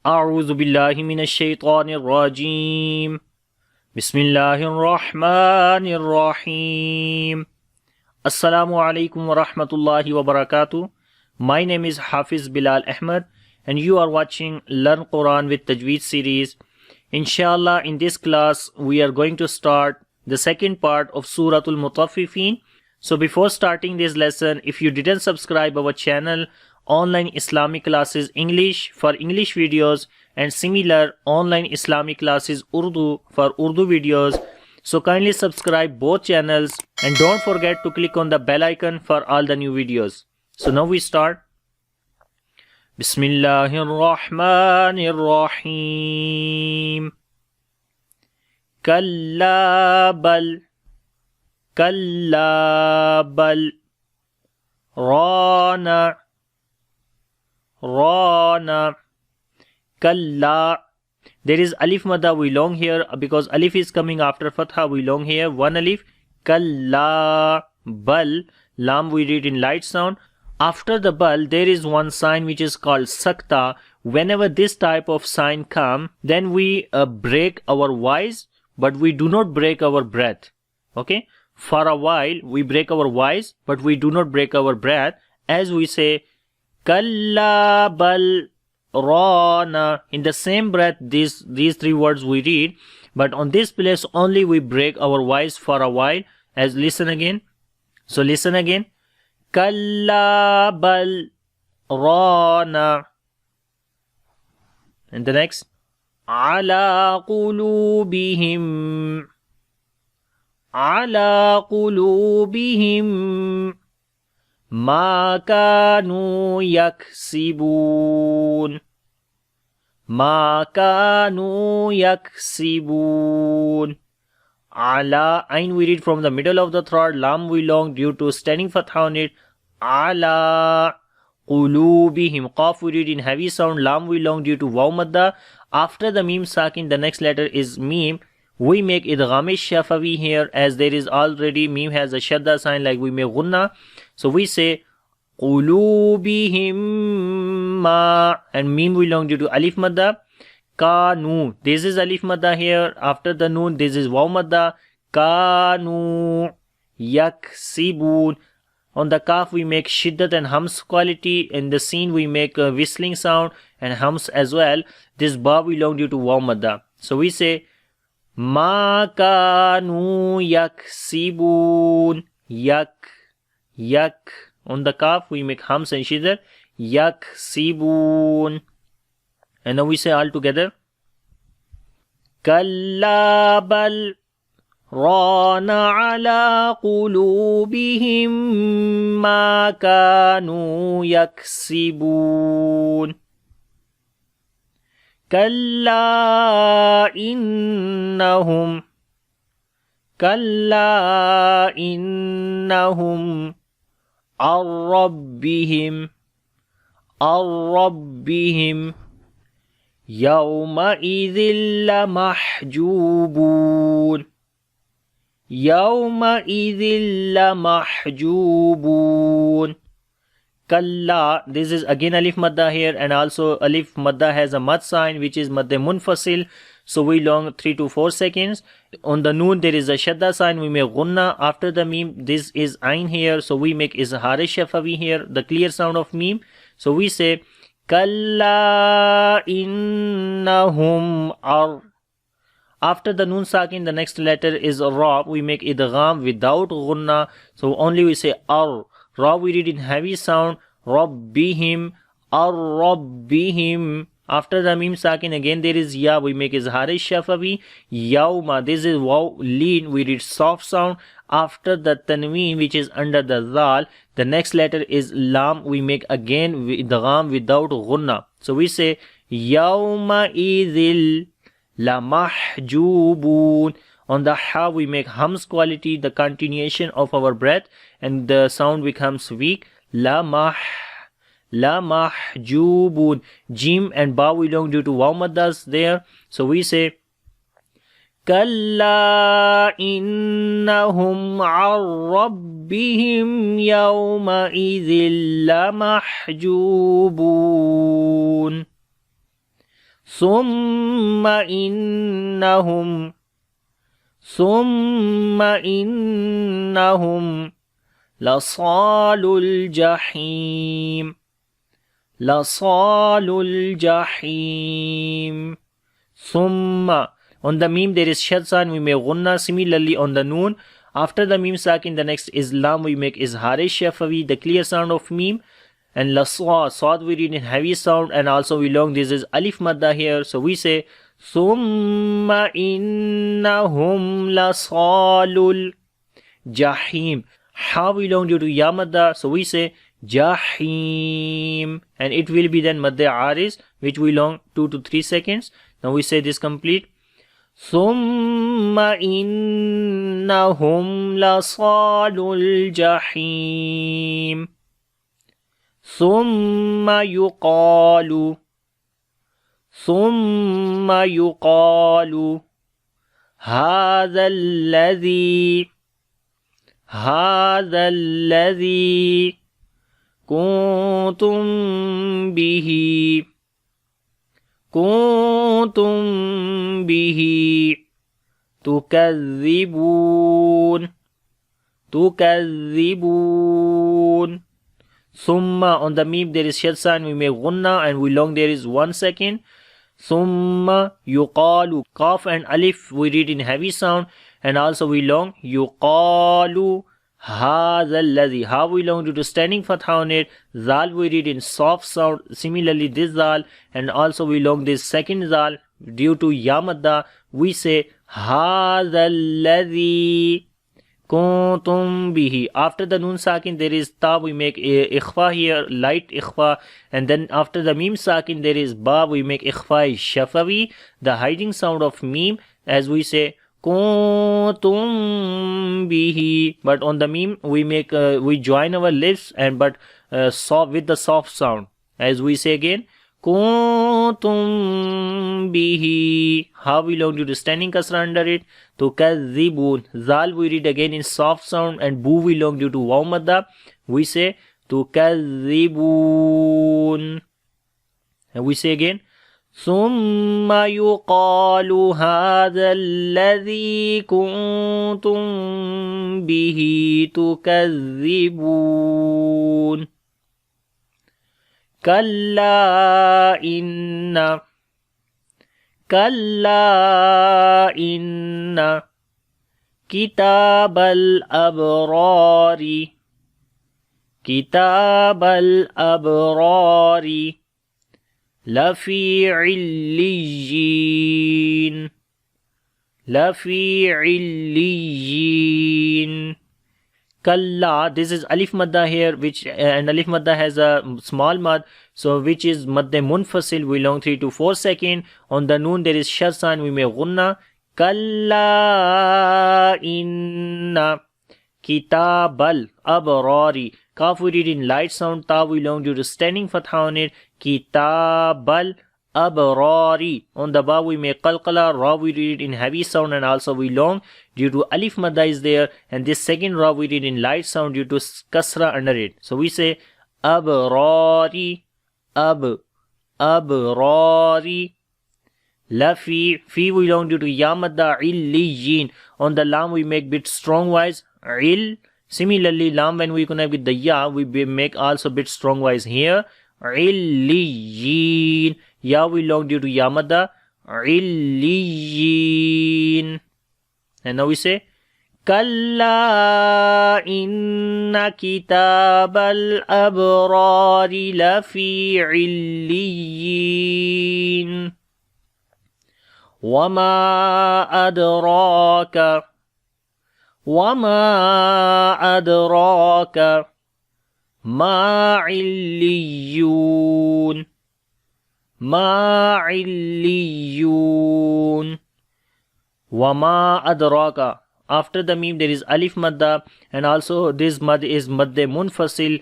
أعوذ بالله من الشيطان الرجيم بسم الله الرحمن الرحيم Assalamu alaikum wa rahmatullahi wa barakatuh. My name is Hafiz Bilal Ahmed and you are watching Learn Quran with Tajweed series. Inshallah, in this class we are going to start the second part of Surah Al-Mutaffifin. So before starting this lesson, if you didn't subscribe our channel, Online Islamic Classes English for English videos and similar online Islamic classes Urdu for Urdu videos, so kindly subscribe both channels and don't forget to click on the bell icon for all the new videos. So now we start. Bismillahir Rahmanir Rahim. Kalla bal Rana Kalla. There is alif madda, we long here because alif is coming after fatha, we long here one alif. Kalla bal, lam we read in light sound. After the bal there is one sign which is called sakta. Whenever this type of sign come, then we break our voice, but we do not break our breath. Okay, for a while we break our voice, but we do not break our breath, as we say Kalla bal Rana. In the same breath these three words we read, but on this place only we break our voice for a while. As listen again. So listen again. Kalla bal Rana. And the next. Ala qulubihim. Ala qulubihim ma kanu yaksibun. Ma kanu yaksibun. Ala, ain we read from the middle of the throat, lam we long due to standing fatha on it. Ala qulubihim. Qaf we read in heavy sound, lam we long due to waw madda. After the mim sakin, the next letter is mim. We make idgham shafawi here, as there is already mim has a shadda sign, like we make gunna. So we say qulubihim ma, and mim we long due to alif madda. Kanu, this is alif madda here. After the noon this is waw madda. Kanu yaksibun. On the kaf we make shiddat and hams quality. In the sin we make a whistling sound and hams as well. This ba we long due to waw madda. So we say ma kanu yaksibun. Yak. On the kaf we make hams and shiddat. Yaksibun. And now we say all together. Kalla bal Rana ala qulubihim ma kanu yaksibun. Kalla innahum ar-rabbihim Yawma idhil lamahjubun. Yawma idhil lamahjubun. Kalla, this is again alif madda here, and also alif madda has a mad sign which is madde munfasil, so we long 3 to 4 seconds. On the noon there is a shadda sign, we make gunna. After the mim this is ain here, so we make izhar shafawi here, the clear sound of mim. So we say Kalla innahum ar. After the noon sakin, the next letter is ra. We make idgham without gunna, so only we say ar. Ra we read in heavy sound. Rabbihim ar-rabbihim. After the mim sakin again there is ya. We make izhar shafawi. Yawma, this is waw lean. We read soft sound. After the tanween which is under the zal, the next letter is lam. We make again idgham without gunna. So we say Yawma idhil lamahjubun. On the ha we make hams quality, the continuation of our breath, and the sound becomes weak. Lamahjubun. Jim and ba we long due to waw maddas there. So we say Kalla innahum ar-rabbihim yawma idhil lamahjubun. Summa innahum. Summa innahum lasalul jahim. Lasalul jahim. Summa. On the meme there is shad sign, we make gunna. Similarly on the noon, after the meme sakin, the next is lam, we make izhar shafawi, the clear sound of meme. And laswa, sad we read in heavy sound, and also we long, this is alif madda here. So we say summa innahum lasalul jahim. Ha we long due to ya madda, so we say jahim, and it will be then madda aris, which we long 2 to 3 seconds. Now we say this complete. Summa innahum lasalul jahim. Summa yuqalu. Summa yuqalu. Hadha alladhi. Hadha alladhi kuntum bihi. Kuntum bihi tukadhibun. Tukadhibun. Summa, on the meme there is shad sign, we make gunna, and we long there is 1 second. Summa yuqalu. Qaf and alif we read in heavy sound, and also we long yuqalu. Hadha alladhi. Ha we long due to standing fatha on it. Zal we read in soft sound. Similarly this zal, and also we long this second zal due to ya madda. We say hadha alladhi kuntum bihi. After the nun sakin there is ta, we make ikhfa here, light ikhfa, and then after the meme sakin there is ba, we make ikhfa shafawi, the hiding sound of meme, as we say kuntum bihi. But on the meme we make we join our lips, and but soft with the soft sound, as we say again kuntum bihi. Ha we long due to standing kasra under it. Tukadhibun. Zal we read again in soft sound, and bu we long due to waw madda. We say tukadhibun, and we say again summa yuqalu hadha alladhi kuntum bihi tukadhibun. Kalla inna. Kalla inna kitab al-abrari. Kitab al-abrari lafi illiyin. Lafi illiyin. Kalla, this is alif madda here, which and alif madda has a small mad, so which is madde munfasil, we long 3 to 4 seconds. On the noon there is shad sign, we make gunna. Kalla inna kitabal abrari. Kaf we read in light sound, ta we long due to standing fatha on it. Kitabal abrari. On the ba we make qalqala, ra we read in heavy sound, and also we long due to alif madda is there, and this second ra we read in light sound due to kasra under it. So we say abrari. Abrari. Lafi. Fi we long due to ya madda. Illiyin. On the lam we make bit strong wise. Il. Similarly lam when we connect with the ya, we make also bit strong wise here. Illiyin. Ya we long due to ya madda. Illiyin. And now we say Kalla inna kitabal abrari lafi illiyin. Wama adraka. Wama adraka ma illiyun. Ma illiyun. Wama adraka. After the meme there is alif madda, and also this mad is madde munfasil,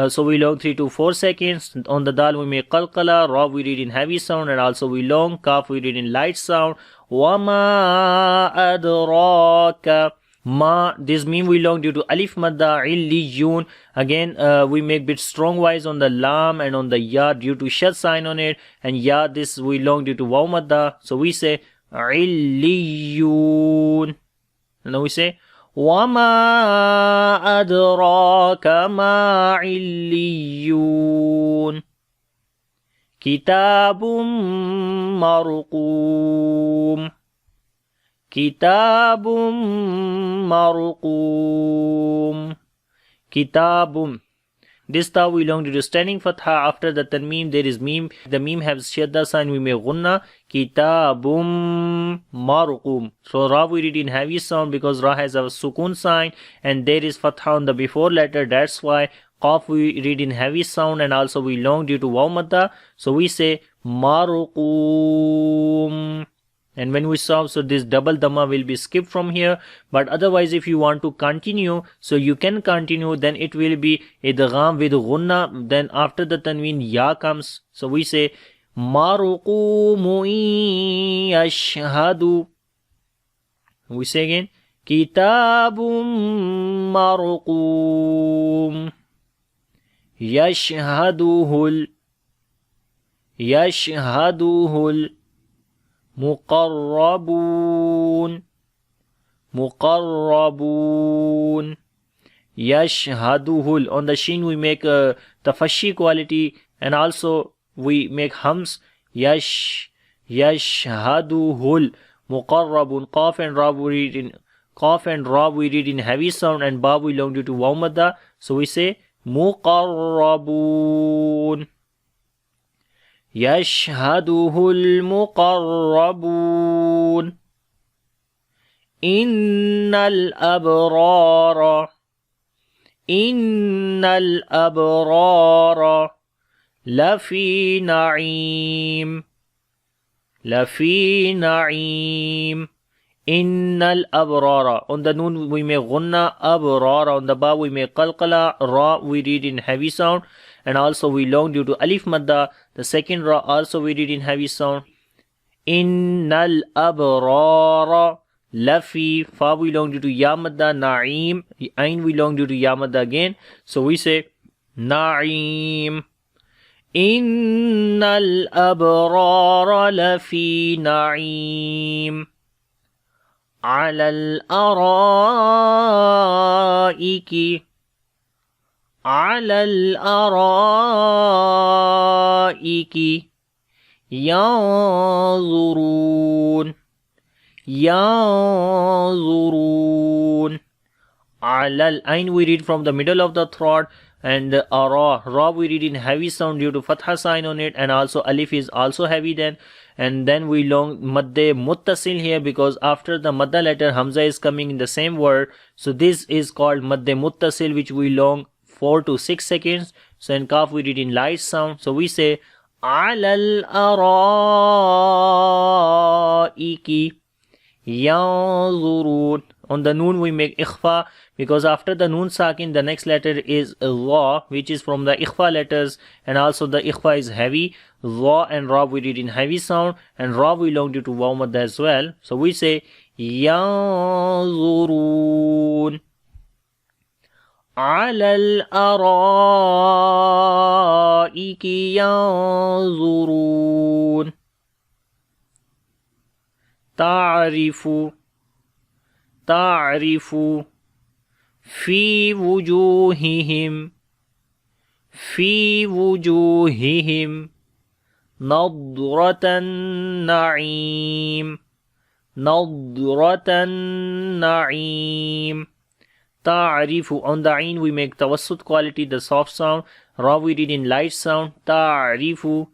so we long 3 to 4 seconds. On the dal we make qalqala, ra we read in heavy sound, and also we long, kaf we read in light sound. Wama adraka. Ma, this meme we long due to alif madda. Illiyun, again we make bit strong wise on the lam and on the ya due to shad sign on it, and ya this we long due to waw madda. So we say illiyun. And now we say وَمَا أَدْرَاكَ مَا عِلِّيُّونَ كِتَابٌ مَرْقُومٌ كِتَابٌ مَرْقُومٌ كِتَابٌ. This ta we long to the standing fatha. After the tanmeem there is meme. The meme has shadda sign, we make gunna. Kitabum marqum. So ra we read in heavy sound because ra has a sukun sign, and there is fatha on the before letter. That's why qaf we read in heavy sound, and also we long due to waw madda. So we say marqum. And when we solve, so this double dhamma will be skipped from here. But otherwise, if you want to continue, so you can continue. Then it will be idgham with gunna. Then after the tanween, ya comes. So we say maruqumu yashhadu. We say again kitabum maruqum yashhaduhul مقربون yashhaduhul. On the shin we make a tafashi quality, and also we make hums. Yashhaduhul muqarrabun. Qaf and ra we read in heavy sound, and ba we long due to waw madda. So we say muqarrabun. يشهده المقربون إن الأبرار لفي نعيم إن الأبرار. On the noon we make gunna, abrar. On the ba we make qalqala, ra we read in heavy sound, and also we long due to alif madda. The second ra also we read in heavy sound. Innal abrara lafi. Fa we long due to ya madda. Na'im. Ain we long due to ya madda again. So we say na'im. Innal abrara lafi na'im. على الأرائك ينظرون على الأين we read from the middle of the throat, and ra we read in heavy sound due to fatha sign on it, and also alif is also heavy then. And then we long madde muttasil here because after the madda letter hamza is coming in the same word. So this is called madde muttasil, which we long 4 to 6 seconds. So in kaf we read in light sound. So we say alal araiki yanzurun. On the noon we make ikhfa because after the noon sakin the next letter is ra, which is from the ikhfa letters, and also the ikhfa is heavy. Ra and ra we read in heavy sound, and ra we long due to waw madda as well. So we say yanzurun ala al-araiki yanzurun. Ta'rifu fi wujuhihim nadratan na'im. Ta'rifu. On the ain we make tawassut quality, the soft sound. Ra we read in light sound. Ta'rifu.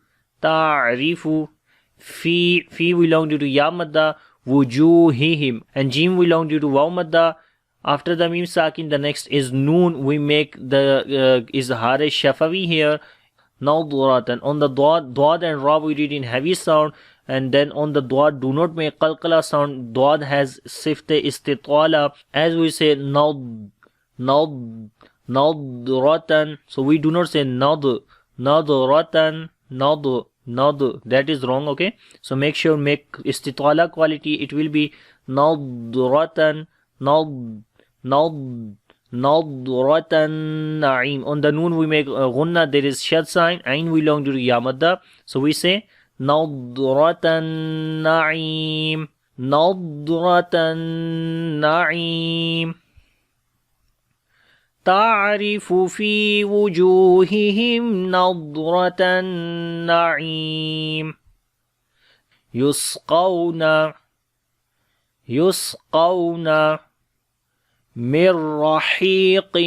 Fi we long due to ya madda. Wujuhihim, and jim we long due to waw madda. After the mim sakin the next is noon, we make the izhar shafawi here. Nadratan. On the dwad and ra we read in heavy sound, and then on the dwad do not make qalqala sound. Dwad has sifte istitwala, as we say nadratan. So we do not say nadratan. That is wrong. Okay, so make sure make istitwala quality. It will be nadratan. Nadratan Na'im. On the noon we make gunna, there is shad sign. Ain we long to ya madda. So we say Nadratan Na'im. Nadratan Na'im. تعرف في وجوههم نضرة النعيم يسقون من رحيق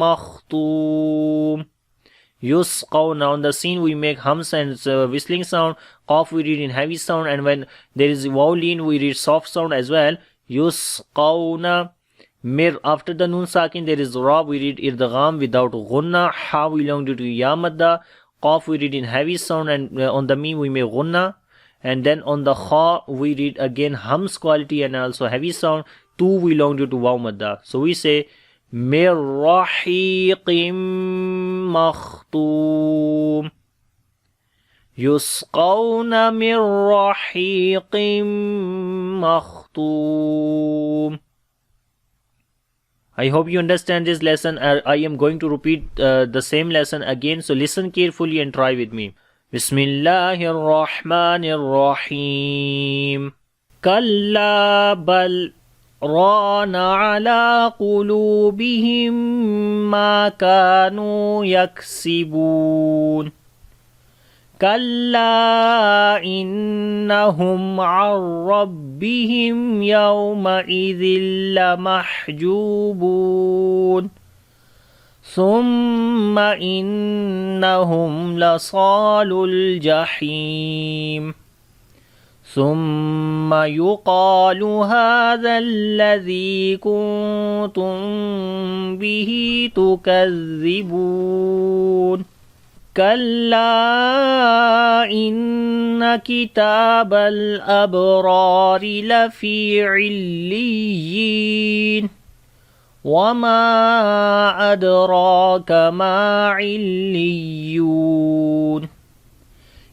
مختوم Yusqawna. On the scene we make hums and whistling sound. Qaf we read in heavy sound, and when there is waw lean we read soft sound as well. Yusqawna. Mir. After the nun sakin there is ra, we read idgham without gunna. Ha we long due to ya madda. Qaf we read in heavy sound, and on the mim we make gunna. And then on the kha we read again hums quality and also heavy sound. Tu we long due to waw madda. So we say من رحيق مختوم يسقون من رحيق مختوم. I hope you understand this lesson. I am going to repeat the same lesson again, so listen carefully and try with me. Bismillahir Rahmanir Rahim. Kalla bal ران على قلوبهم ما كانوا يكسبون كلا إنهم عن ربهم يومئذ لمحجوبون ثم إنهم لصالو الجحيم ثم يقال هذا الذي كنتم به تكذبون كلا إن كتاب الأبرار لفي عليين وما أدراك ما عليون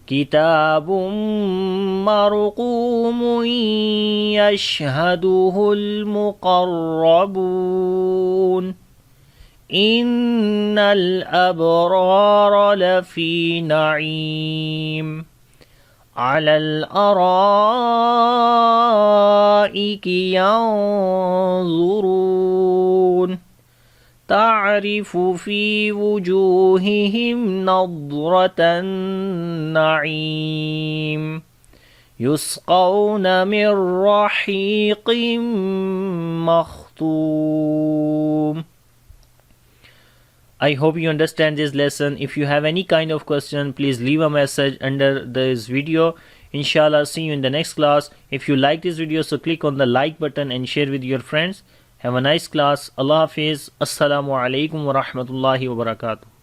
كتاب مرقوم يشهده المقربون إن الأبرار لفي نعيم على الأرائك ينظرون تعرف في وجوههم نضرة النعيم يسقون من رحيق مختوم. I hope you understand this lesson. If you have any kind of question, please leave a message under this video. Inshallah, see you in the next class. If you like this video, so click on the like button and share with your friends. Have a nice class. Allah Hafiz. Assalamu alaikum wa rahmatullahi wa barakatuh.